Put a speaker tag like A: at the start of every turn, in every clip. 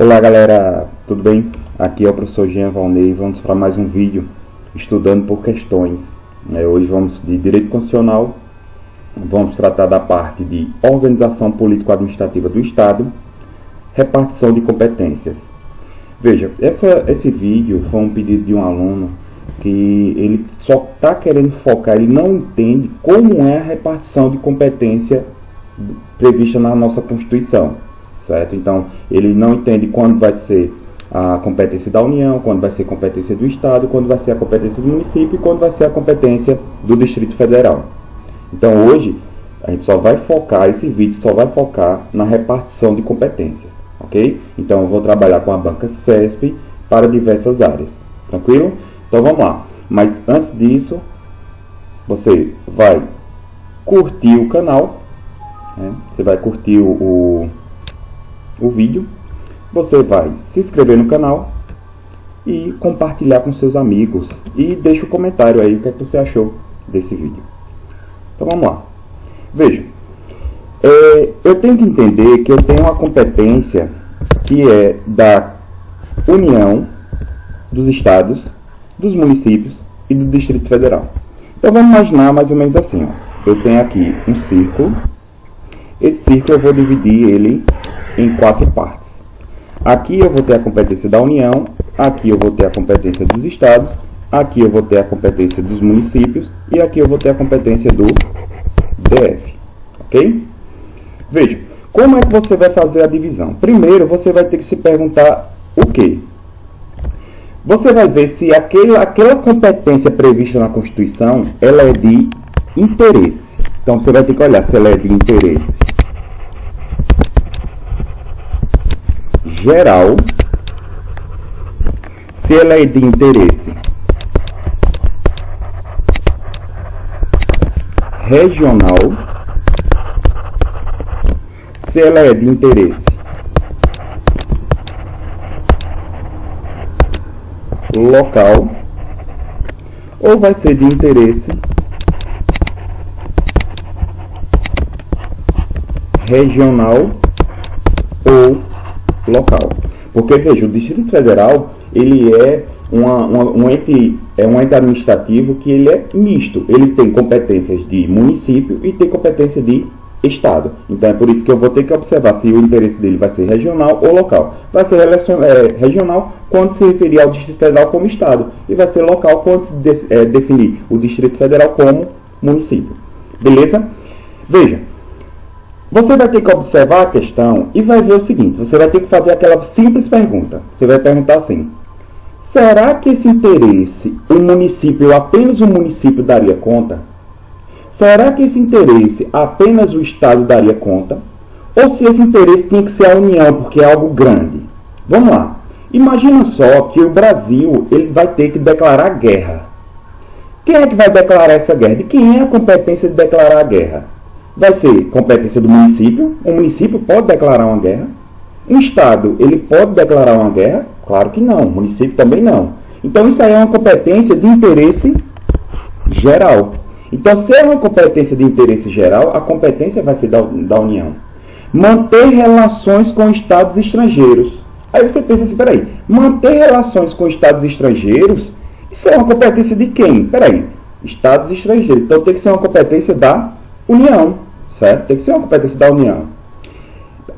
A: Olá galera, tudo bem? Aqui é o professor Jean Valnei. Vamos para mais um vídeo estudando por questões. Hoje vamos de Direito Constitucional, vamos tratar da parte de Organização Político-Administrativa do Estado, Repartição de Competências. Veja, esse vídeo foi um pedido de um aluno que ele só está querendo focar, ele não entende como é a repartição de competência prevista na nossa Constituição. Certo? Então, ele não entende quando vai ser a competência da União, quando vai ser a competência do Estado, quando vai ser a competência do município e quando vai ser a competência do Distrito Federal. Então, hoje, a gente só vai focar, esse vídeo só vai focar na repartição de competências, ok? Então, eu vou trabalhar com a banca CESP para diversas áreas, tranquilo? Então, vamos lá. Mas, antes disso, você vai curtir o canal, né? Você vai curtir o vídeo, você vai se inscrever no canal e compartilhar com seus amigos e deixa um comentário aí o que é que você achou desse vídeo. Então vamos lá. Veja, eu tenho que entender que eu tenho uma competência que é da União, dos estados, dos municípios e do Distrito Federal. Então vamos imaginar mais ou menos assim, ó. Eu tenho aqui um círculo. Esse círculo eu vou dividir ele em 4 partes. Aqui eu vou ter a competência da União, aqui eu vou ter a competência dos estados, aqui eu vou ter a competência dos municípios e aqui eu vou ter a competência do DF. Ok? Veja, como é que você vai fazer a divisão? Primeiro, você vai ter que se perguntar o quê? Você vai ver se aquela competência prevista na Constituição, ela é de interesse. Então, você vai ter que olhar se ela é de interesse geral, se ela é de interesse regional, se ela é de interesse local, ou vai ser de interesse regional ou local. Porque, veja, o Distrito Federal, ele é um ente administrativo que ele é misto. Ele tem competências de município e tem competência de estado. Então, é por isso que eu vou ter que observar se o interesse dele vai ser regional ou local. Vai ser regional quando se referir ao Distrito Federal como estado. E vai ser local quando se definir o Distrito Federal como município. Beleza? Veja. Você vai ter que observar a questão e vai ver o seguinte, você vai ter que fazer aquela simples pergunta. Você vai perguntar assim: será que esse interesse, apenas o município daria conta? Será que esse interesse, apenas o Estado daria conta? Ou se esse interesse tinha que ser a União, porque é algo grande? Vamos lá. Imagina só que o Brasil ele vai ter que declarar guerra. Quem é que vai declarar essa guerra? De quem é a competência de declarar a guerra? Vai ser competência do município. O município pode declarar uma guerra. Um estado, ele pode declarar uma guerra? Claro que não. O município também não. Então, isso aí é uma competência de interesse geral. Então, se é uma competência de interesse geral, a competência vai ser da União. Manter relações com estados estrangeiros. Aí você pensa assim, peraí, manter relações com estados estrangeiros, isso é uma competência de quem? Peraí, estados estrangeiros. Então, tem que ser uma competência da União. Certo? Tem que ser uma competência da União.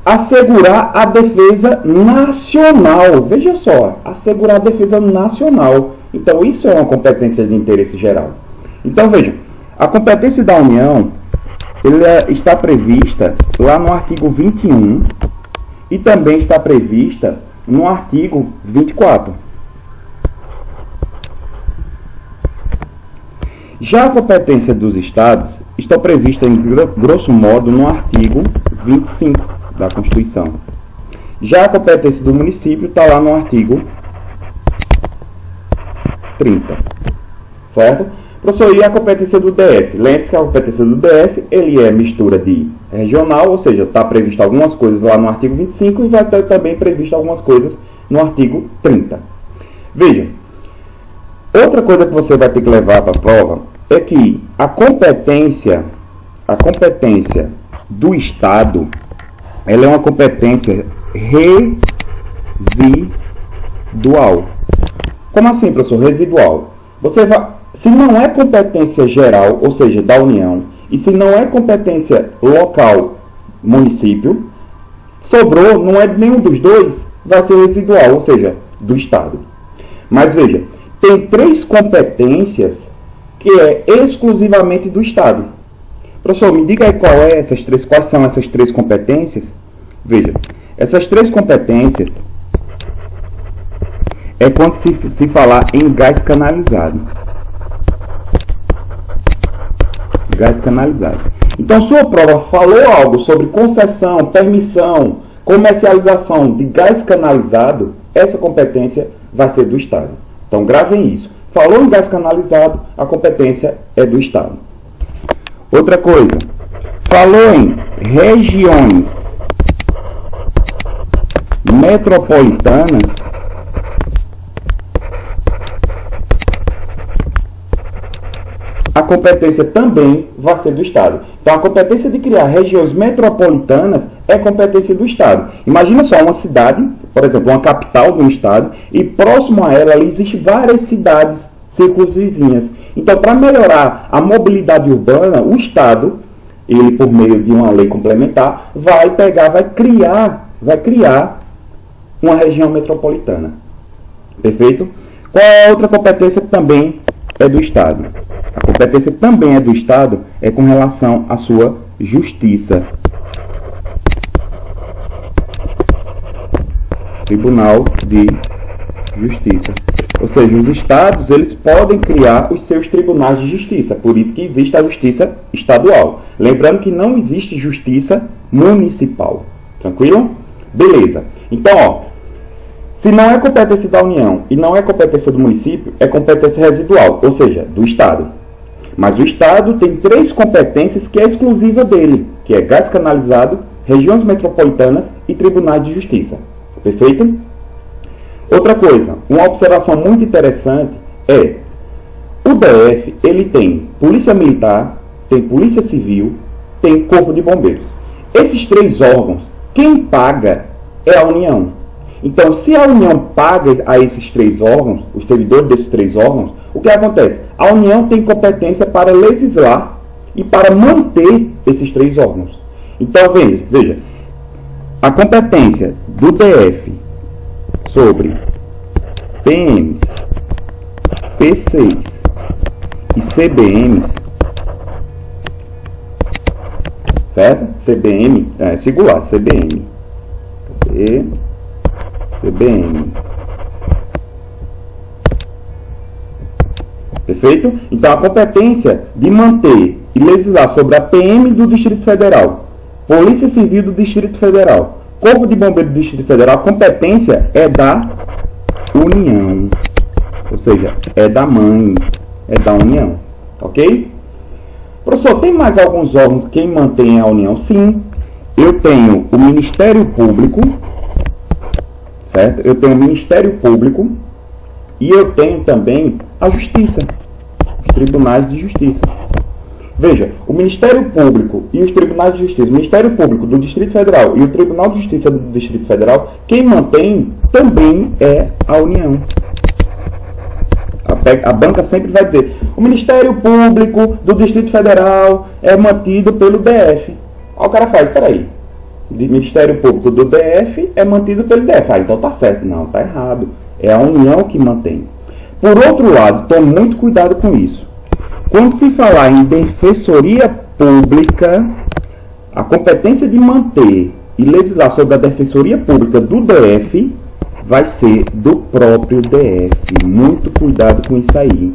A: Assegurar a defesa nacional. Veja só, assegurar a defesa nacional. Então, isso é uma competência de interesse geral. Então, veja, a competência da União ela está prevista lá no artigo 21 e também está prevista no artigo 24. Já a competência dos estados está prevista, em grosso modo, no artigo 25 da Constituição. Já a competência do município está lá no artigo 30. Certo? Professor, e a competência do DF? Lembre-se que a competência do DF ele é mistura de regional, ou seja, está prevista algumas coisas lá no artigo 25 e vai ter também previsto algumas coisas no artigo 30. Veja, outra coisa que você vai ter que levar para a prova é que a competência do Estado, ela é uma competência residual. Como assim, professor? Residual. Se não é competência geral, ou seja, da União, e se não é competência local, município, sobrou, não é de nenhum dos dois, vai ser residual, ou seja, do Estado. Mas veja, tem 3 competências que é exclusivamente do Estado. Professor, me diga aí quais são essas 3 competências? Veja, essas 3 competências é quando se falar em gás canalizado. Gás canalizado. Então, sua prova falou algo sobre concessão, permissão, comercialização de gás canalizado, essa competência vai ser do Estado. Então, gravem isso. Falou em gás canalizado, a competência é do Estado. Outra coisa, falou em regiões metropolitanas, a competência também vai ser do Estado. Então, a competência de criar regiões metropolitanas é competência do Estado. Imagina só uma cidade, por exemplo, uma capital de um Estado, e próximo a ela existem várias cidades circunvizinhas. Então, para melhorar a mobilidade urbana, o Estado, ele por meio de uma lei complementar, vai criar uma região metropolitana. Perfeito? Qual é a outra competência que também é do Estado? A competência também é do Estado, é com relação à sua justiça. Tribunal de Justiça. Ou seja, os estados, eles podem criar os seus tribunais de justiça. Por isso que existe a justiça estadual. Lembrando que não existe justiça municipal. Tranquilo? Beleza. Então, ó, se não é competência da União e não é competência do município, é competência residual, ou seja, do Estado. Mas o Estado tem 3 competências que é exclusiva dele, que é gás canalizado, regiões metropolitanas e tribunais de justiça. Perfeito? Outra coisa, uma observação muito interessante é o DF, ele tem polícia militar, tem polícia civil, tem corpo de bombeiros. Esses 3 órgãos, quem paga é a União. Então, se a União paga a esses 3 órgãos, os servidores desses 3 órgãos, o que acontece? A União tem competência para legislar e para manter esses 3 órgãos. Então, veja, a competência do DF sobre PMs, PCs e CBMs, certo? CBM, singular, CBM. CBM. Perfeito? Então, a competência de manter e legislar sobre a PM do Distrito Federal, Polícia Civil do Distrito Federal, Corpo de Bombeiros do Distrito Federal, a competência é da União. Ou seja, é da mãe, é da União. Ok? Professor, tem mais alguns órgãos que mantêm a União? Sim. Eu tenho o Ministério Público, certo? Eu tenho o Ministério Público e eu tenho também a Justiça, os Tribunais de Justiça. Veja, o Ministério Público e os Tribunais de Justiça, o Ministério Público do Distrito Federal e o Tribunal de Justiça do Distrito Federal, quem mantém também é a União. A banca sempre vai dizer, o Ministério Público do Distrito Federal é mantido pelo DF. Aí o cara faz, peraí, o Ministério Público do DF é mantido pelo DF. Ah, então tá certo. Não, tá errado. É a União que mantém. Por outro lado, tome muito cuidado com isso. Quando se falar em defensoria pública, a competência de manter e legislar sobre a defensoria pública do DF vai ser do próprio DF. Muito cuidado com isso aí.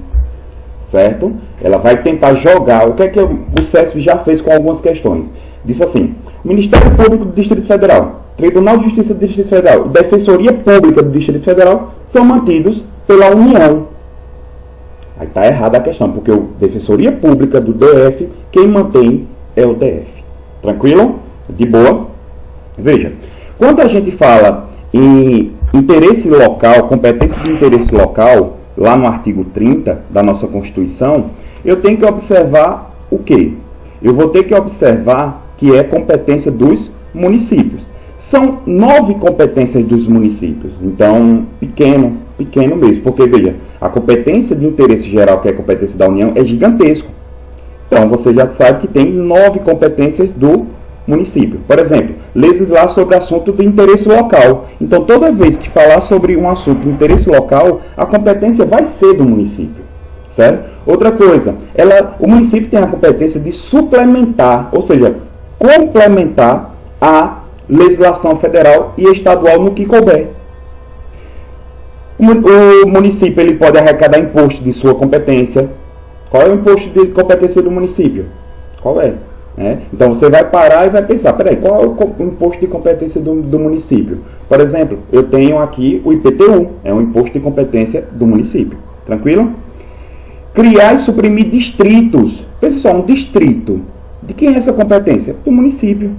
A: Certo? Ela vai tentar jogar. O que é que o CESP já fez com algumas questões? Disse assim, o Ministério Público do Distrito Federal, Tribunal de Justiça do Distrito Federal e Defensoria Pública do Distrito Federal são mantidos pela União. Aí está errada a questão, porque a Defensoria Pública do DF, quem mantém é o DF. Tranquilo? De boa? Veja, quando a gente fala em interesse local, competência de interesse local, lá no artigo 30 da nossa Constituição, eu tenho que observar o quê? Eu vou ter que observar que é competência dos municípios. São 9 competências dos municípios. Então, pequeno mesmo. Porque, veja, a competência de interesse geral, que é a competência da União, é gigantesco. Então, você já sabe que tem 9 competências do município. Por exemplo, legislar sobre assunto de interesse local. Então, toda vez que falar sobre um assunto de interesse local, a competência vai ser do município. Certo? Outra coisa, o município tem a competência de suplementar, ou seja, complementar a legislação federal e estadual no que couber. O município ele pode arrecadar imposto de sua competência. Qual é o imposto de competência do município? Qual é? Então você vai parar e vai pensar, peraí, qual é o imposto de competência do município? Por exemplo, eu tenho aqui o IPTU, é um imposto de competência do município. Tranquilo? Criar e suprimir distritos. Pensa só, um distrito. De quem é essa competência? Do município.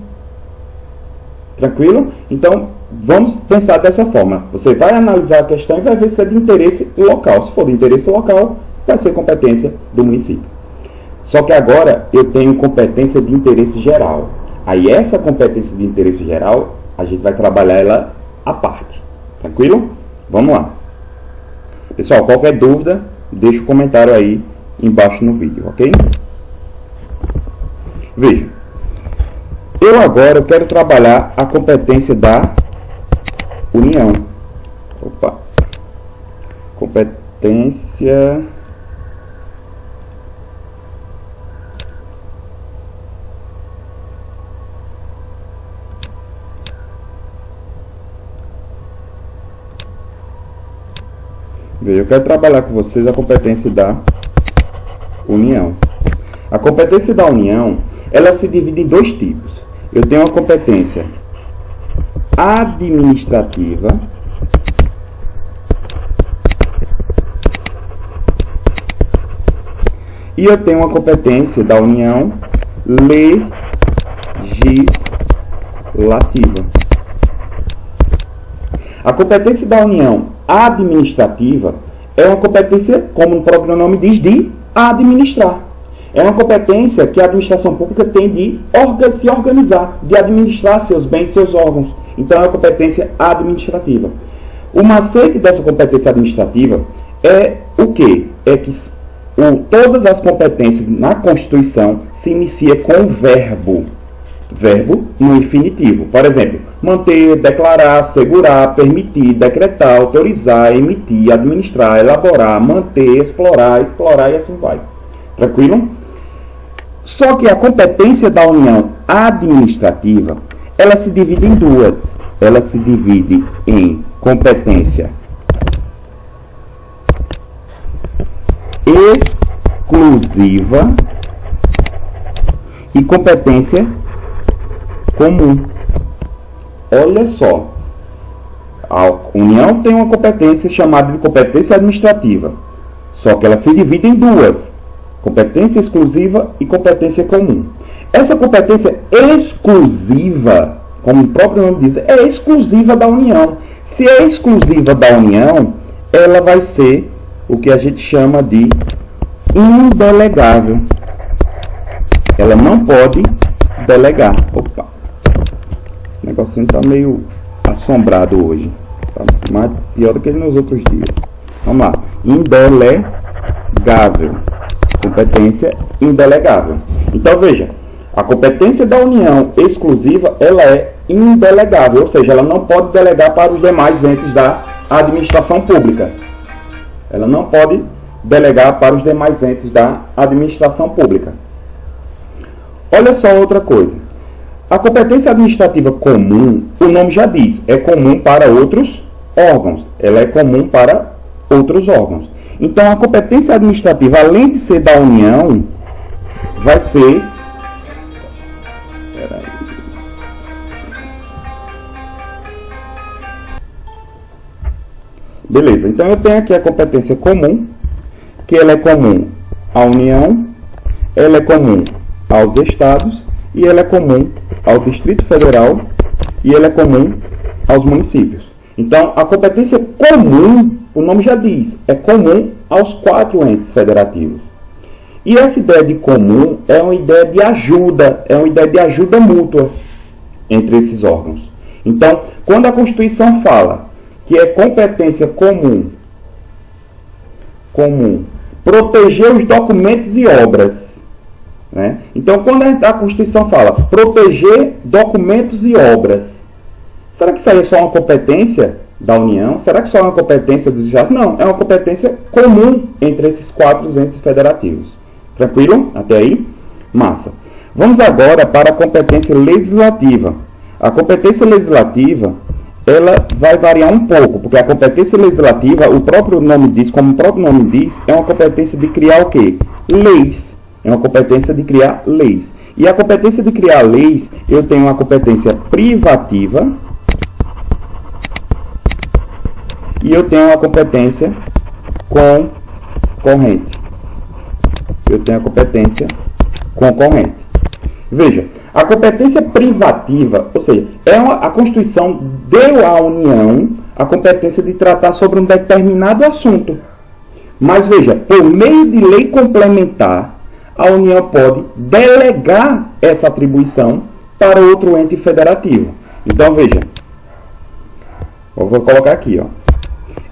A: Tranquilo? Então, vamos pensar dessa forma. Você vai analisar a questão e vai ver se é de interesse local. Se for de interesse local, vai ser competência do município. Só que agora eu tenho competência de interesse geral. Aí essa competência de interesse geral, a gente vai trabalhar ela à parte. Tranquilo? Vamos lá. Pessoal, qualquer dúvida, deixa o comentário aí embaixo no vídeo, ok? Veja. Eu agora quero trabalhar a competência da União. Opa. Competência... Veja, eu quero trabalhar com vocês a competência da União. A competência da União, ela se divide em 2 tipos. Eu tenho a competência administrativa e eu tenho a competência da União legislativa. A competência da União administrativa é uma competência, como o próprio nome diz, de administrar. É uma competência que a administração pública tem de se organizar, de administrar seus bens, seus órgãos. Então, é uma competência administrativa. O macete dessa competência administrativa é o quê? É que todas as competências na Constituição se inicia com verbo no infinitivo. Por exemplo, manter, declarar, assegurar, permitir, decretar, autorizar, emitir, administrar, elaborar, manter, explorar e assim vai. Tranquilo? Só que a competência da União administrativa, ela se divide em 2. Ela se divide em competência exclusiva e competência comum. Olha só, a União tem uma competência chamada de competência administrativa, só que ela se divide em 2, competência exclusiva e competência comum. Essa competência exclusiva, como o próprio nome diz, é exclusiva da União. Se é exclusiva da União, ela vai ser o que a gente chama de indelegável. Ela não pode delegar. Opa, o negocinho está meio assombrado hoje. Tá mais pior do que nos outros dias. Vamos lá. Indelegável. Competência indelegável. Então, veja. A competência da União exclusiva, ela é indelegável. Ou seja, ela não pode delegar para os demais entes da administração pública. Ela não pode delegar para os demais entes da administração pública. Olha só outra coisa. A competência administrativa comum, o nome já diz, é comum para outros órgãos. Ela é comum para outros órgãos. Então, a competência administrativa, além de ser da União, vai ser... Beleza, então eu tenho aqui a competência comum, que ela é comum à União, ela é comum aos estados, e ela é comum ao Distrito Federal, e ela é comum aos municípios. Então, a competência comum, o nome já diz, é comum aos 4 entes federativos. E essa ideia de comum é uma ideia de ajuda, mútua entre esses órgãos. Então, quando a Constituição fala que é competência comum, proteger os documentos e obras, né? Então, quando a Constituição fala proteger documentos e obras, será que isso aí é só uma competência da União? Será que só é uma competência dos estados? Não, é uma competência comum entre esses 4 entes federativos. Tranquilo? Até aí? Massa. Vamos agora para a competência legislativa. A competência legislativa, ela vai variar um pouco, porque a competência legislativa, o próprio nome diz, como o próprio nome diz, é uma competência de criar o quê? Leis. É uma competência de criar leis. E a competência de criar leis, eu tenho uma competência privativa e eu tenho uma competência concorrente. Eu tenho a competência concorrente. Veja, a competência privativa, ou seja, a Constituição deu à União a competência de tratar sobre um determinado assunto. Mas veja, por meio de lei complementar, a União pode delegar essa atribuição para outro ente federativo. Então, veja, eu vou colocar aqui, ó.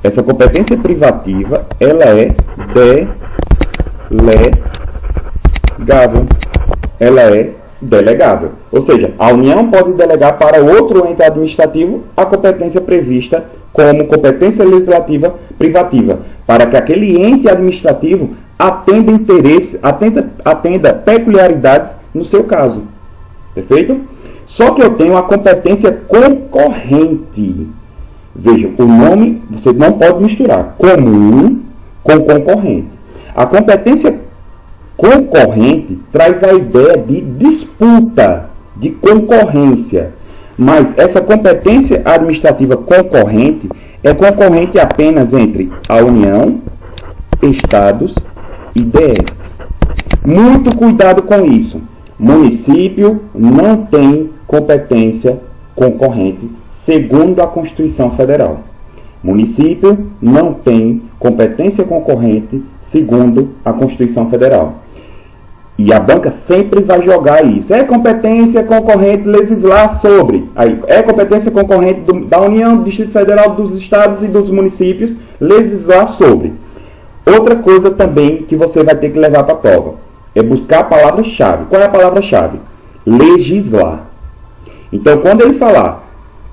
A: Essa competência privativa, ela é delegável. Ela é delegável. Ou seja, a União pode delegar para outro ente administrativo a competência prevista como competência legislativa privativa, para que aquele ente administrativo atenda peculiaridades no seu caso. Perfeito? Só que eu tenho a competência concorrente. Veja, o nome você não pode misturar comum com concorrente. A competência concorrente traz a ideia de disputa, de concorrência. Mas essa competência administrativa concorrente é concorrente apenas entre a União, Estados e DF. Muito cuidado com isso. Município não tem competência concorrente, segundo a Constituição Federal. Município não tem competência concorrente, segundo a Constituição Federal. E a banca sempre vai jogar isso. É competência concorrente legislar sobre. Aí, é competência concorrente da União, do Distrito Federal, dos estados e dos municípios legislar sobre. Outra coisa também que você vai ter que levar para a prova é buscar a palavra-chave. Qual é a palavra-chave? Legislar. Então, quando ele falar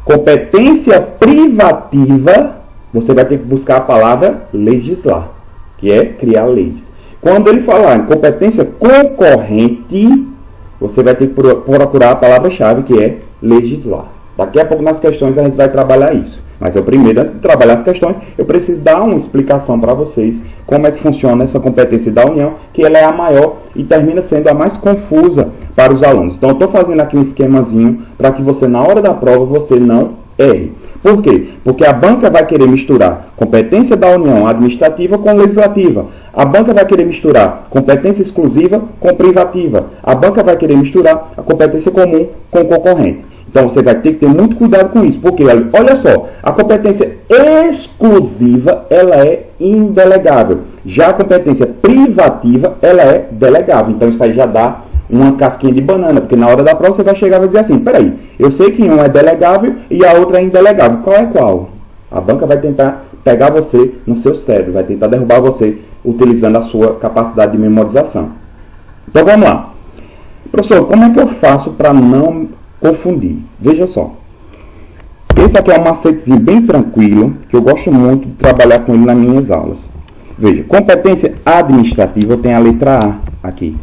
A: competência privativa, você vai ter que buscar a palavra legislar, que é criar leis. Quando ele falar em competência concorrente, você vai ter que procurar a palavra-chave, que é legislar. Daqui a pouco nas questões a gente vai trabalhar isso. Mas eu primeiro, antes de trabalhar as questões, eu preciso dar uma explicação para vocês como é que funciona essa competência da União, que ela é a maior e termina sendo a mais confusa para os alunos. Então eu estou fazendo aqui um esquemazinho para que você, na hora da prova, você não erre. Por quê? Porque a banca vai querer misturar competência da União administrativa com legislativa. A banca vai querer misturar competência exclusiva com privativa. A banca vai querer misturar a competência comum com concorrente. Então você vai ter que ter muito cuidado com isso. Porque, olha só, a competência exclusiva, ela é indelegável. Já a competência privativa, ela é delegável. Então isso aí já dá uma casquinha de banana, porque na hora da prova você vai chegar e vai dizer assim, peraí, eu sei que um é delegável e a outra é indelegável. Qual é qual? A banca vai tentar pegar você no seu cérebro, vai tentar derrubar você utilizando a sua capacidade de memorização. Então vamos lá. Professor, como é que eu faço para não confundir? Veja só. Esse aqui é um macetezinho bem tranquilo, que eu gosto muito de trabalhar com ele nas minhas aulas. Veja, competência administrativa, eu tenho a letra A aqui.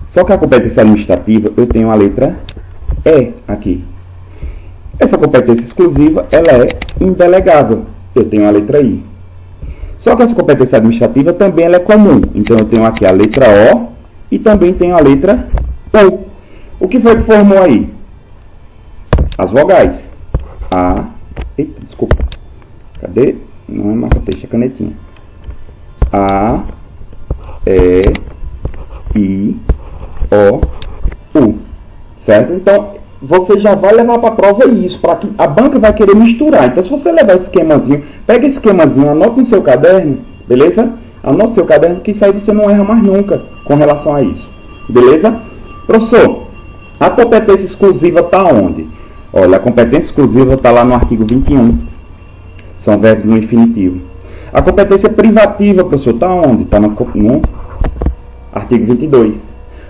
A: Só que a competência administrativa, eu tenho a letra E aqui. Essa competência exclusiva, ela é indelegável. Eu tenho a letra I. Só que essa competência administrativa também ela é comum. Então, eu tenho aqui a letra O e também tenho a letra U. O que foi que formou aí? As vogais. A. Eita, desculpa. Cadê? Não é marca-texto, é canetinha. A, E, I, O, U. Certo? Então, você já vai levar para a prova isso, para que a banca vai querer misturar. Então, se você levar esse esquemazinho, pega esse esquemazinho, anota no seu caderno, beleza? Anota no seu caderno, que isso aí você não erra mais nunca com relação a isso. Beleza? Professor, a competência exclusiva está onde? Olha, a competência exclusiva está lá no artigo 21. São verbos no infinitivo. A competência privativa, professor, está onde? Está no artigo 22.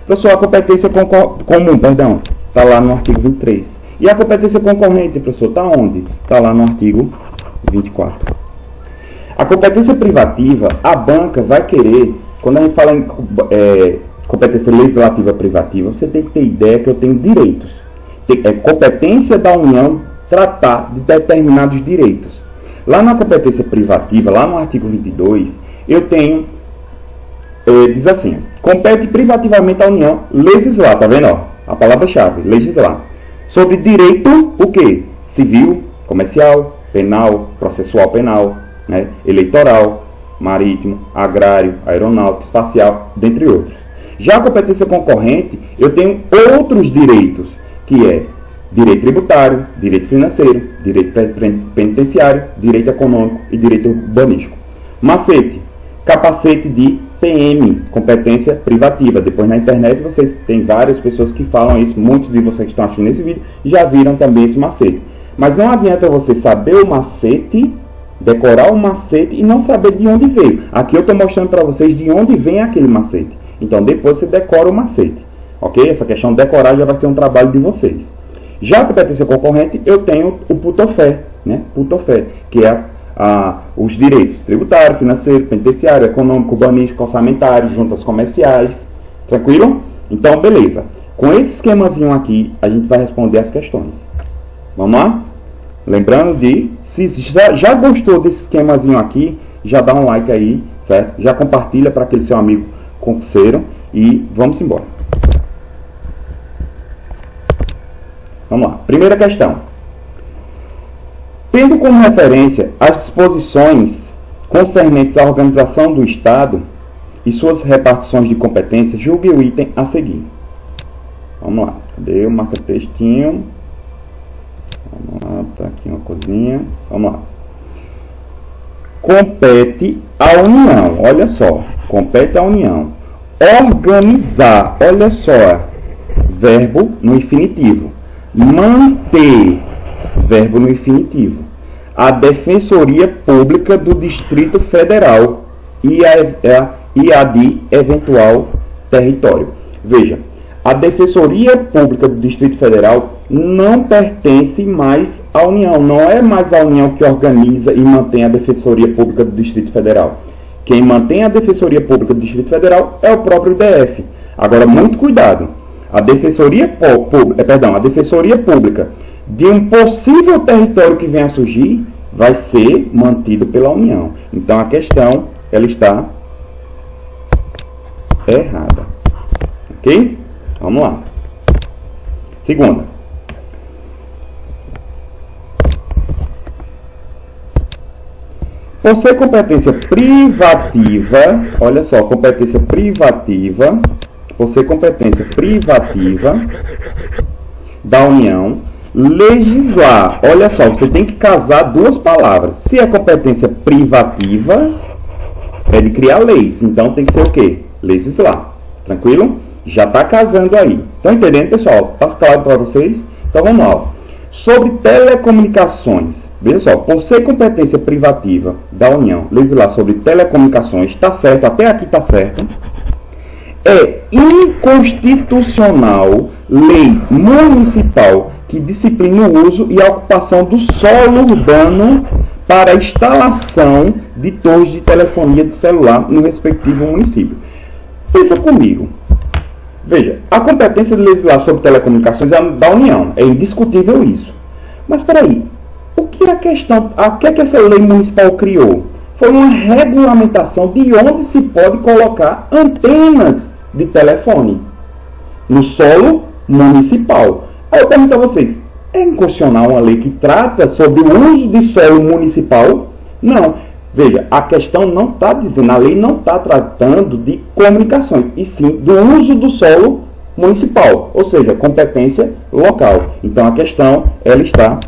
A: Professor, a competência comum, perdão, está lá no artigo 23. E a competência concorrente, professor, está onde? Está lá no artigo 24. A competência privativa, a banca vai querer, quando a gente fala em competência legislativa privativa, você tem que ter ideia que eu tenho direitos. É competência da União tratar de determinados direitos. Lá na competência privativa, lá no artigo 22, eu tenho, diz assim, compete privativamente à União legislar, tá vendo? Ó, a palavra-chave, legislar. Sobre direito, o quê? Civil, comercial, penal, processual penal, né? Eleitoral, marítimo, agrário, aeronáutico, espacial, dentre outros. Já a competência concorrente, eu tenho outros direitos, que é direito tributário, direito financeiro, direito penitenciário, direito econômico e direito urbanístico. Macete, capacete de PM, competência privativa. Depois na internet vocês têm várias pessoas que falam isso, muitos de vocês que estão assistindo esse vídeo já viram também esse macete. Mas não adianta você saber o macete, decorar o macete e não saber de onde veio. Aqui eu estou mostrando para vocês de onde vem aquele macete. Então depois você decora o macete. Ok? Essa questão de decorar já vai ser um trabalho de vocês. Já a competência concorrente, eu tenho o PUTOFÉ, né? PUTOFÉ, que é os direitos tributário, financeiro, penitenciário, econômico, urbanístico, orçamentário, juntas comerciais. Tranquilo? Então, beleza. Com esse esquemazinho aqui, a gente vai responder as questões. Vamos lá? Lembrando de, se já gostou desse esquemazinho aqui, já dá um like aí, certo? Já compartilha para aquele seu amigo concurseiro e vamos embora. Vamos lá. Primeira questão. Tendo como referência as disposições concernentes à organização do Estado e suas repartições de competências, julgue o item a seguir. Vamos lá. Cadê o marca-textinho? Vamos lá, tá aqui uma coisinha. Vamos lá. Compete à União, olha só. Compete à União organizar, olha só. Verbo no infinitivo. Manter, verbo no infinitivo, a Defensoria Pública do Distrito Federal e a de eventual território. Veja, a Defensoria Pública do Distrito Federal não pertence mais à União. Não é mais a União que organiza e mantém a Defensoria Pública do Distrito Federal. Quem mantém a Defensoria Pública do Distrito Federal é o próprio DF. Agora, muito cuidado. A Defensoria Pública de um possível território que venha a surgir vai ser mantido pela União. Então, a questão ela está errada. Ok? Vamos lá. Segunda. Por ser competência privativa, olha só, competência privativa, por ser competência privativa da União, legislar, olha só, você tem que casar duas palavras. Se é competência privativa, é de criar leis, então tem que ser o quê? Legislar. Tranquilo? Já está casando aí. Estão entendendo, pessoal? Está claro para vocês? Então vamos lá. Sobre telecomunicações. Veja só, por ser competência privativa da União, legislar sobre telecomunicações, está certo, até aqui está certo. É inconstitucional lei municipal que disciplina o uso e a ocupação do solo urbano para a instalação de torres de telefonia de celular no respectivo município. Pensa comigo. Veja, a competência de legislar sobre telecomunicações é da União. É indiscutível isso. Mas, espera aí. O que é a questão? O que é que essa lei municipal criou? Foi uma regulamentação de onde se pode colocar antenas de telefone no solo municipal. Aí eu pergunto a vocês, é inconstitucional uma lei que trata sobre o uso de solo municipal? Não. Veja, a questão não está dizendo, a lei não está tratando de comunicações, e sim do uso do solo municipal, ou seja, competência local. Então a questão, ela está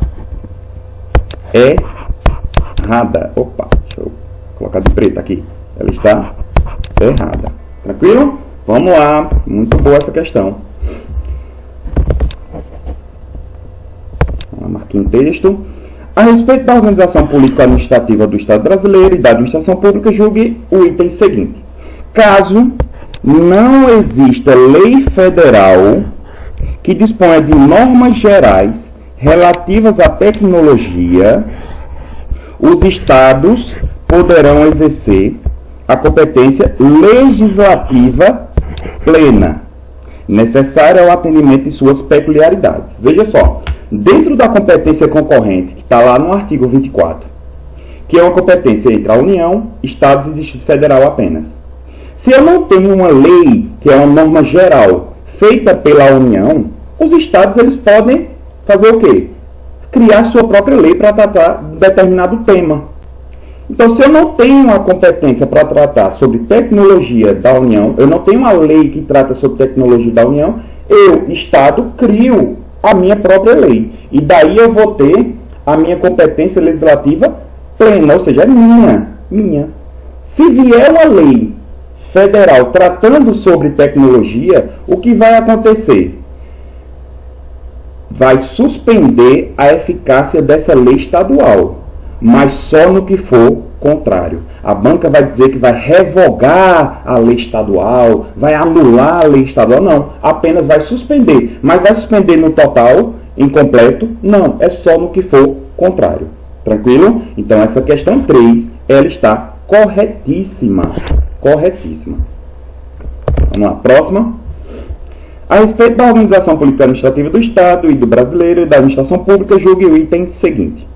A: errada. Opa, deixa eu colocar de preto aqui. Ela está errada. Tranquilo? Vamos lá. Muito boa essa questão. aqui em texto. A respeito da organização político-administrativa do Estado brasileiro e da administração pública, julgue o item seguinte. Caso não exista lei federal que disponha de normas gerais relativas à tecnologia, os estados poderão exercer a competência legislativa plena, necessária ao atendimento de suas peculiaridades. Veja só, dentro da competência concorrente, que está lá no artigo 24, que é uma competência entre a União, Estados e Distrito Federal apenas. Se eu não tenho uma lei, que é uma norma geral, feita pela União, os estados eles podem fazer o quê? Criar sua própria lei para tratar de determinado tema. Então, se eu não tenho uma competência para tratar sobre tecnologia da União, eu não tenho uma lei que trata sobre tecnologia da União, eu, Estado, crio a minha própria lei. E daí eu vou ter a minha competência legislativa plena, ou seja, é minha. Se vier uma lei federal tratando sobre tecnologia, o que vai acontecer? Vai suspender a eficácia dessa lei estadual, mas só no que for contrário. A banca vai dizer que vai revogar a lei estadual, vai anular a lei estadual, não, apenas vai suspender. Mas vai suspender no total, incompleto? Não, é só no que for contrário. Tranquilo? Então essa questão 3, ela está corretíssima. Corretíssima. Vamos lá, próxima. A respeito da organização político-administrativa do Estado e do brasileiro e da administração pública, julgue o item seguinte.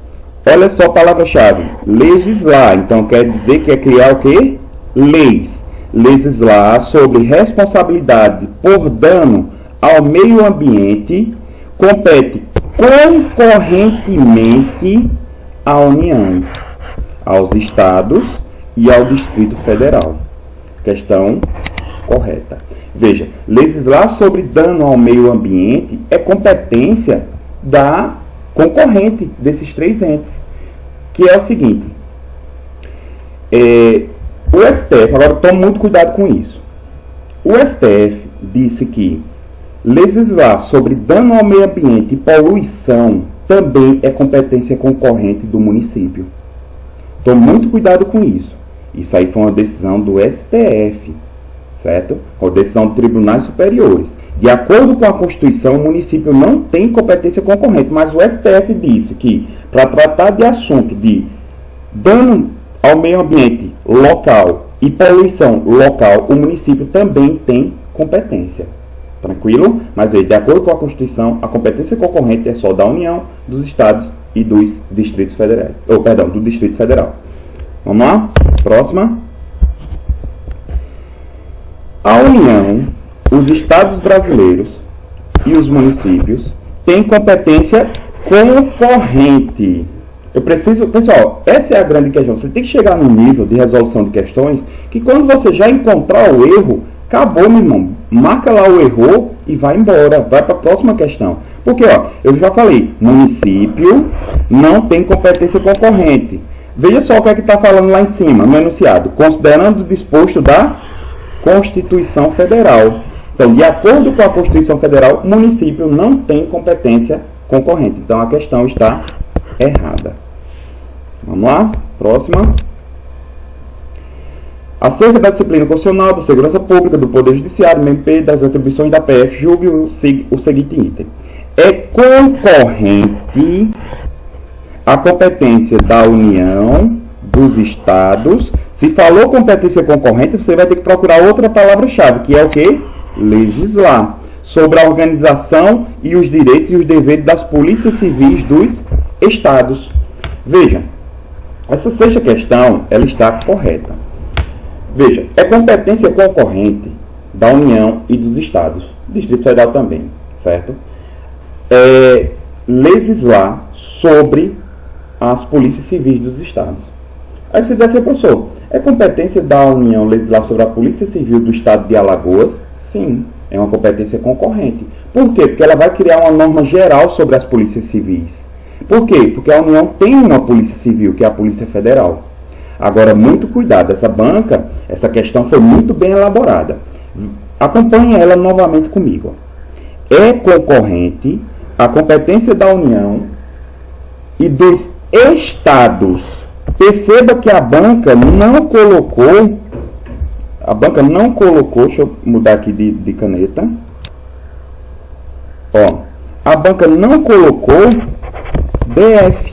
A: Olha só a palavra-chave. Legislar. Então, quer dizer que é criar o quê? Leis. Legislar sobre responsabilidade por dano ao meio ambiente compete concorrentemente à União, aos Estados e ao Distrito Federal. Questão correta. Veja, legislar sobre dano ao meio ambiente é competência da concorrente desses 3 entes, que é o seguinte, o STF, agora tome muito cuidado com isso, o STF disse que legislar sobre dano ao meio ambiente e poluição também é competência concorrente do município. Tome muito cuidado com isso. Isso aí foi uma decisão do STF, certo? Uma decisão de tribunais superiores. De acordo com a Constituição, o município não tem competência concorrente, mas o STF disse que, para tratar de assunto de dano ao meio ambiente local e poluição local, o município também tem competência. Tranquilo? Mas, de acordo com a Constituição, a competência concorrente é só da União, dos Estados e dos Distritos Federais. Do Distrito Federal. Vamos lá? Próxima. A União, os Estados brasileiros e os municípios têm competência concorrente. Pessoal, essa é a grande questão. Você tem que chegar num nível de resolução de questões que quando você já encontrar o erro, acabou, meu irmão. Marca lá o erro e vai embora. Vai para a próxima questão. Porque, eu já falei, município não tem competência concorrente. Veja só o que é que está falando lá em cima, no enunciado. Considerando o disposto da Constituição Federal. Então, de acordo com a Constituição Federal, o município não tem competência concorrente. Então, a questão está errada. Vamos lá? Próxima. Acerca da disciplina constitucional, da segurança pública, do Poder Judiciário, do MP, das atribuições da PF, julgue o seguinte item. É concorrente a competência da União, dos Estados. Se falou competência concorrente, você vai ter que procurar outra palavra-chave, que é o quê? Legislar. Sobre a organização e os direitos e os deveres das polícias civis dos Estados. Veja, essa 6ª questão, ela está correta. Veja, é competência concorrente da União e dos Estados, Distrito Federal também, certo? Legislar sobre as polícias civis dos Estados. Aí você diz assim, professor, é competência da União legislar sobre a Polícia Civil do Estado de Alagoas? Sim, é uma competência concorrente. Por quê? Porque ela vai criar uma norma geral sobre as polícias civis. Por quê? Porque a União tem uma polícia civil, que é a Polícia Federal. Agora, muito cuidado, essa banca, essa questão foi muito bem elaborada. Acompanhe ela novamente comigo. É concorrente a competência da União e dos estados. Perceba que a banca não colocou, deixa eu mudar aqui de caneta. Ó, a banca não colocou DF.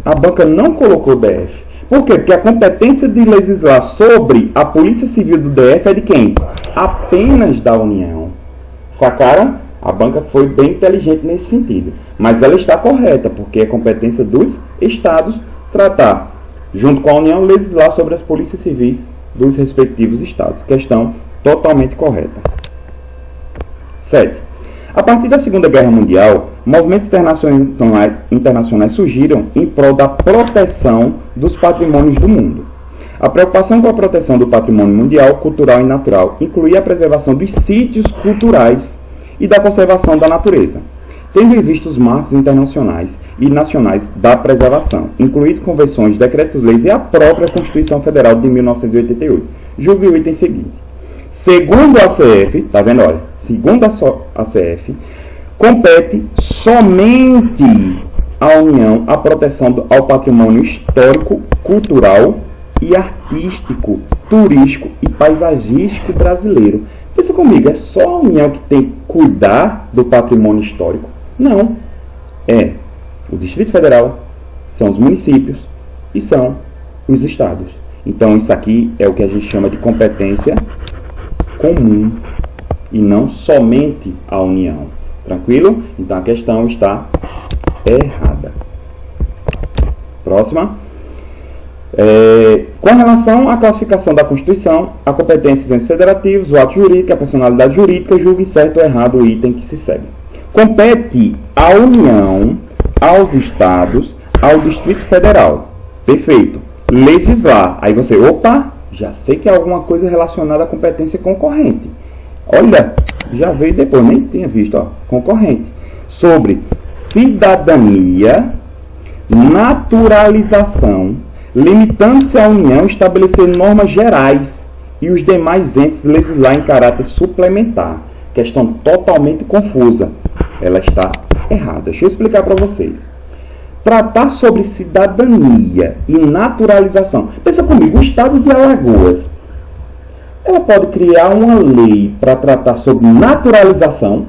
A: A banca não colocou DF. Por quê? Porque a competência de legislar sobre a Polícia Civil do DF é de quem? Apenas da União. Sacaram? A banca foi bem inteligente nesse sentido. Mas ela está correta, porque é competência dos estados tratar, junto com a União, legislar sobre as polícias civis dos respectivos estados. Questão totalmente correta. 7. A partir da Segunda Guerra Mundial, movimentos internacionais surgiram em prol da proteção dos patrimônios do mundo. A preocupação com a proteção do patrimônio mundial, cultural e natural incluía a preservação dos sítios culturais e da conservação da natureza, tendo em vista os marcos internacionais e nacionais da preservação, incluindo convenções, decretos-leis e a própria Constituição Federal de 1988. Julgue o item seguinte. Segundo a ACF, tá vendo, olha, segundo a ACF, compete somente à União a proteção ao patrimônio histórico, cultural e artístico, turístico e paisagístico brasileiro. Pensa comigo, é só a União que tem que cuidar do patrimônio histórico? Não. É o Distrito Federal, são os municípios e são os estados. Então isso aqui é o que a gente chama de competência comum e não somente a União. Tranquilo? Então a questão está errada. Próxima. Com relação à classificação da Constituição, a competência dos entes federativos, o ato jurídico, a personalidade jurídica, julgue certo ou errado o item que se segue. Compete à União, aos estados, ao Distrito Federal. Perfeito. Legislar. Aí você, opa, já sei que é alguma coisa relacionada à competência concorrente. Olha, já veio depois, nem tinha visto, ó, concorrente. Sobre cidadania, naturalização, limitando-se à União estabelecer normas gerais e os demais entes legislar em caráter suplementar. Questão totalmente confusa. Ela está errada. Deixa eu explicar para vocês. Tratar sobre cidadania e naturalização. Pensa comigo, o estado de Alagoas, ela pode criar uma lei para tratar sobre naturalização?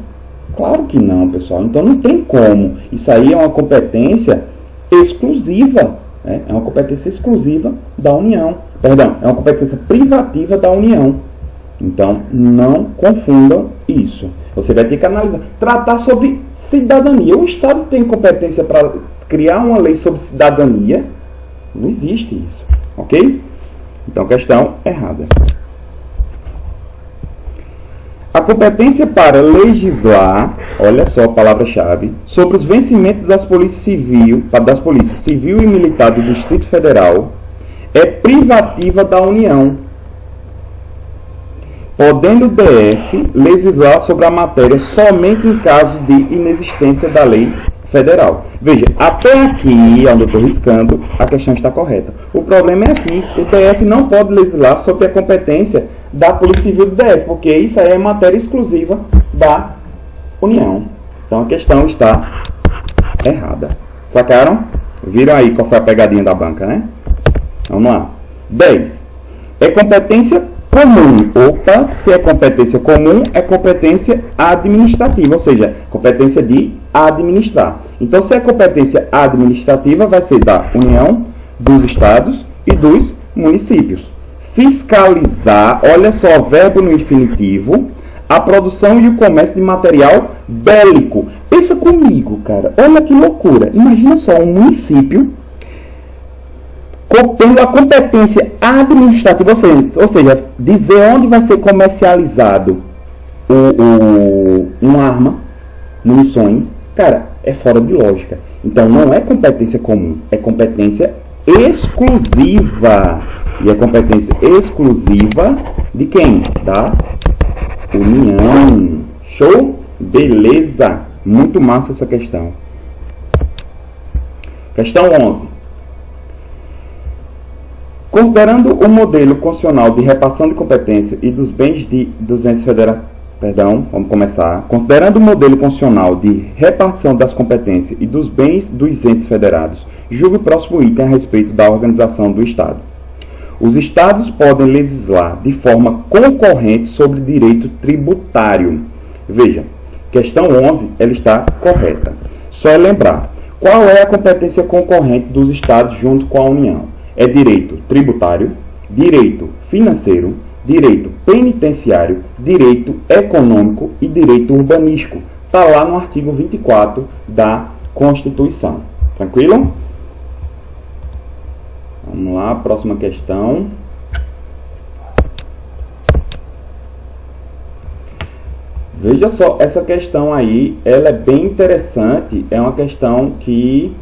A: Claro que não, pessoal. Então não tem como. Isso aí é uma competência exclusiva. É uma competência exclusiva da União. Perdão, é uma competência privativa da União. Então, não confundam isso. Você vai ter que analisar. Tratar sobre cidadania. O Estado tem competência para criar uma lei sobre cidadania? Não existe isso. Ok? Então, questão errada. A competência para legislar, olha só a palavra-chave, sobre os vencimentos das polícias civil e militar do Distrito Federal é privativa da União, podendo o DF legislar sobre a matéria somente em caso de inexistência da lei federal. Veja, até aqui, onde eu estou riscando, a questão está correta. O problema é aqui, o DF não pode legislar sobre a competência da Polícia Civil do DF, porque isso aí é matéria exclusiva da União. Então a questão está errada. Sacaram? Viram aí qual foi a pegadinha da banca, né? Vamos lá. 10. É competência comum. Opa, se é competência comum, é competência administrativa, ou seja, competência de administrar. Então, se é competência administrativa, vai ser da União, dos estados e dos municípios. Fiscalizar, olha só, verbo no infinitivo, a produção e o comércio de material bélico. Pensa comigo, cara, olha que loucura. Imagina só um município tendo a competência administrativa, ou seja, dizer onde vai ser comercializado uma arma, munições, cara, é fora de lógica. Então não é competência comum, é competência exclusiva. E é competência exclusiva de quem? Da União. Show? Beleza. Muito massa essa questão. Questão 11. Considerando o modelo constitucional de repartição de competência e dos bens dos entes vamos começar. Considerando o modelo constitucional de repartição das competências e dos bens dos entes federados, julgue o próximo item a respeito da organização do Estado. Os Estados podem legislar de forma concorrente sobre direito tributário. Veja, questão 11, ela está correta. Só é lembrar, qual é a competência concorrente dos Estados junto com a União? É direito tributário, direito financeiro, direito penitenciário, direito econômico e direito urbanístico. Está lá no artigo 24 da Constituição. Tranquilo? Vamos lá, próxima questão. Veja só, essa questão aí, ela é bem interessante. É uma questão que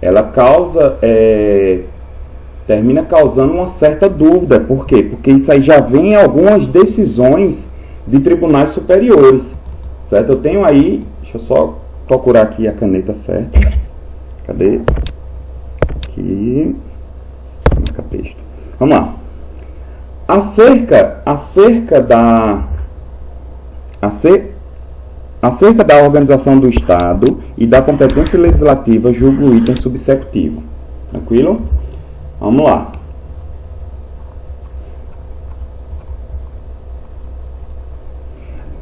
A: ela termina causando uma certa dúvida. Por quê? Porque isso aí já vem em algumas decisões de tribunais superiores. Certo? Eu tenho aí, deixa eu só procurar aqui a caneta certa. Cadê? Aqui. Marca texto. Vamos lá. Acerca da organização do Estado e da competência legislativa, julgo o item subsecutivo. Tranquilo? Vamos lá.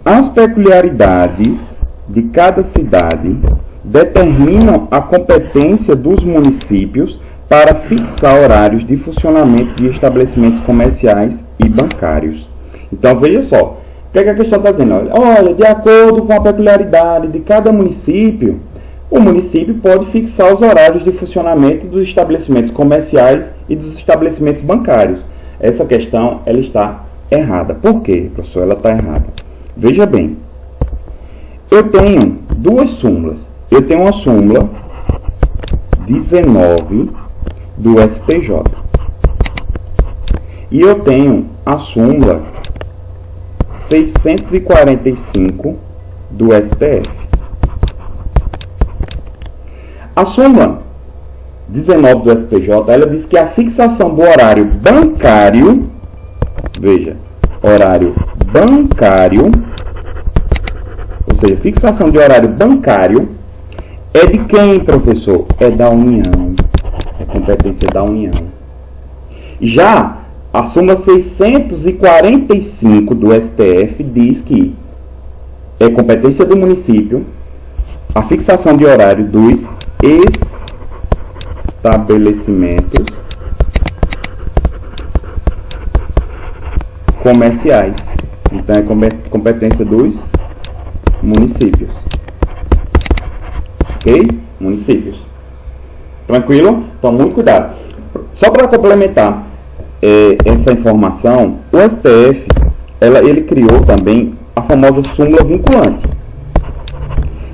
A: As peculiaridades de cada cidade determinam a competência dos municípios para fixar horários de funcionamento de estabelecimentos comerciais e bancários. Então, veja só. O que a questão está dizendo? Olha, de acordo com a peculiaridade de cada município, o município pode fixar os horários de funcionamento dos estabelecimentos comerciais e dos estabelecimentos bancários. Essa questão, ela está errada. Por quê, professor? Ela está errada. Veja bem, eu tenho duas súmulas. Eu tenho uma súmula 19 do STJ. E eu tenho a súmula 645 do STF. A súmula 19 do STJ, ela diz que a fixação do horário bancário, veja, horário bancário, ou seja, fixação de horário bancário, é de quem, professor? É da União. É competência da União. Já a súmula 645 do STF diz que é competência do município a fixação de horário dos estabelecimentos comerciais. Então, é competência dos municípios. Ok? Municípios. Tranquilo? Então, muito cuidado. Só para complementar essa informação, o STF, ele criou também a famosa súmula vinculante.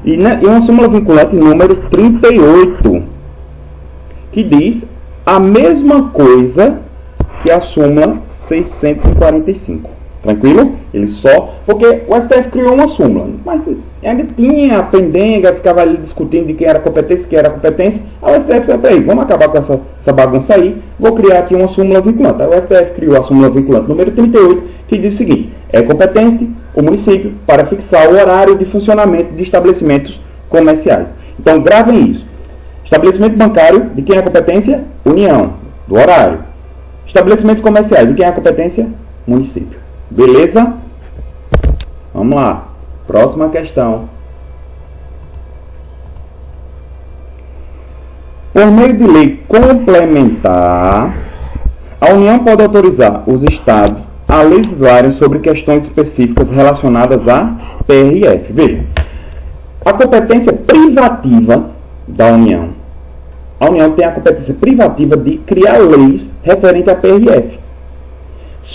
A: E uma súmula vinculante número 38, que diz a mesma coisa que a súmula 645. Tranquilo? Ele só... Porque o STF criou uma súmula, mas ainda tinha a pendenga, ficava ali discutindo de quem era competência, quem era competência. Aí o STF disse, peraí, vamos acabar com essa bagunça aí, vou criar aqui uma súmula vinculante. Aí o STF criou a súmula vinculante número 38, que diz o seguinte: é competente o município para fixar o horário de funcionamento de estabelecimentos comerciais. Então, gravem isso. Estabelecimento bancário, de quem é a competência? União, do horário. Estabelecimentos comerciais, de quem é a competência? Município. Beleza? Vamos lá. Próxima questão. Por meio de lei complementar, a União pode autorizar os Estados a legislarem sobre questões específicas relacionadas à PRF. Veja, a competência privativa da União. A União tem a competência privativa de criar leis referentes à PRF.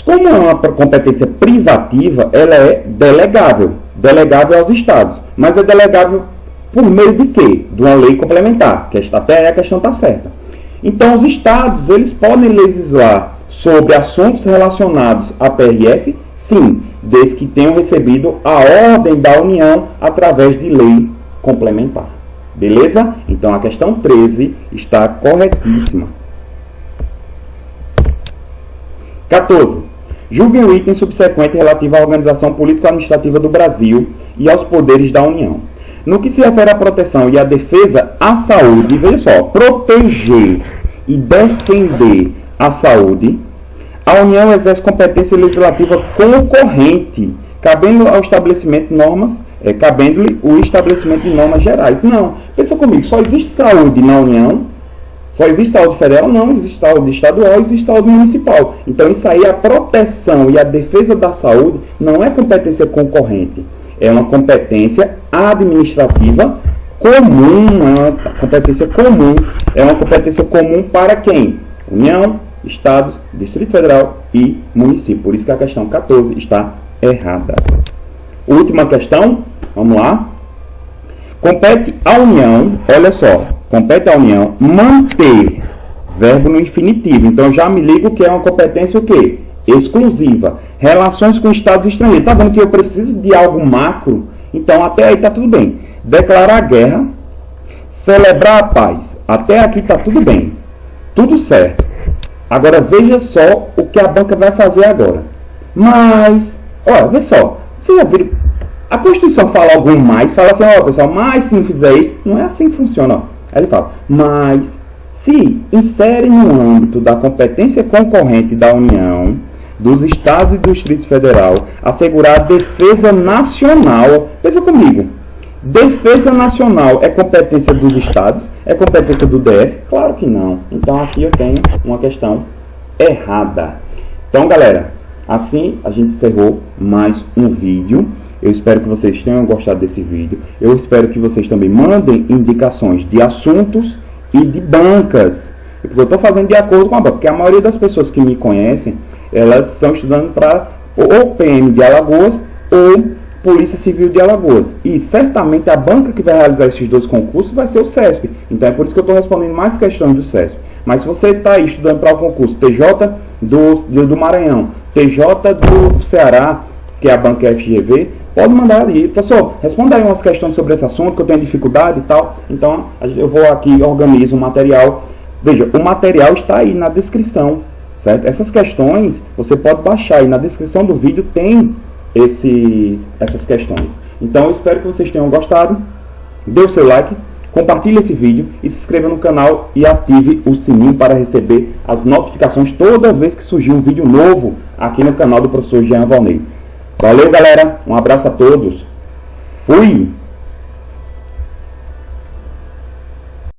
A: Como é uma competência privativa, ela é delegável aos Estados, mas é delegável por meio de quê? De uma lei complementar, que até aí a questão está certa. Então, os Estados, eles podem legislar sobre assuntos relacionados à PRF, sim, desde que tenham recebido a ordem da União através de lei complementar. Beleza? Então, a questão 13 está corretíssima. 14. Julguem o item subsequente relativo à organização político-administrativa do Brasil e aos poderes da União. No que se refere à proteção e à defesa à saúde, veja só, proteger e defender a saúde, a União exerce competência legislativa concorrente, cabendo ao estabelecimento de normas, cabendo-lhe o estabelecimento de normas gerais. Não, pensa comigo, só existe saúde na União, só existe saúde federal? Não, existe saúde estadual, existe saúde municipal. Então isso aí, a proteção e a defesa da saúde não é competência concorrente, é uma competência administrativa comum, é uma competência comum. É uma competência comum para quem? União, Estados, Distrito Federal e município. Por isso que a questão 14 está errada. Última questão, vamos lá. Compete à União, olha só, compete à União manter, verbo no infinitivo. Então já me ligo que é uma competência o quê? Exclusiva. Relações com estados estrangeiros. Tá vendo que eu preciso de algo macro? Então até aí tá tudo bem. Declarar guerra, celebrar a paz. Até aqui tá tudo bem. Tudo certo. Agora veja só o que a banca vai fazer agora. Mas, olha, vê só. Você já viu? A Constituição fala algo mais, fala assim, ó pessoal, mas se não fizer isso, não é assim que funciona. Ó. Aí ele fala, mas se insere no âmbito da competência concorrente da União, dos Estados e do Distrito Federal, assegurar a defesa nacional. Pensa comigo. Defesa nacional é competência dos Estados? É competência do DF? Claro que não. Então aqui eu tenho uma questão errada. Então galera, assim a gente encerrou mais um vídeo. Eu espero que vocês tenham gostado desse vídeo. Eu espero que vocês também mandem indicações de assuntos e de bancas. Porque eu estou fazendo de acordo com a banca. Porque a maioria das pessoas que me conhecem, elas estão estudando para ou PM de Alagoas ou Polícia Civil de Alagoas. E certamente a banca que vai realizar esses dois concursos vai ser o CESP. Então é por isso que eu estou respondendo mais questões do CESP. Mas se você está aí estudando para o concurso TJ do Maranhão, TJ do Ceará, que é a banca FGV, pode mandar aí. Professor, responda aí umas questões sobre esse assunto, que eu tenho dificuldade e tal. Então eu vou aqui, organizo o material. Veja, o material está aí na descrição, certo? Essas questões você pode baixar aí. Na descrição do vídeo tem essas questões. Então eu espero que vocês tenham gostado. Dê o seu like, compartilhe esse vídeo e se inscreva no canal e ative o sininho para receber as notificações toda vez que surgir um vídeo novo aqui no canal do professor Jean Valnei. Valeu galera, um abraço a todos, fui!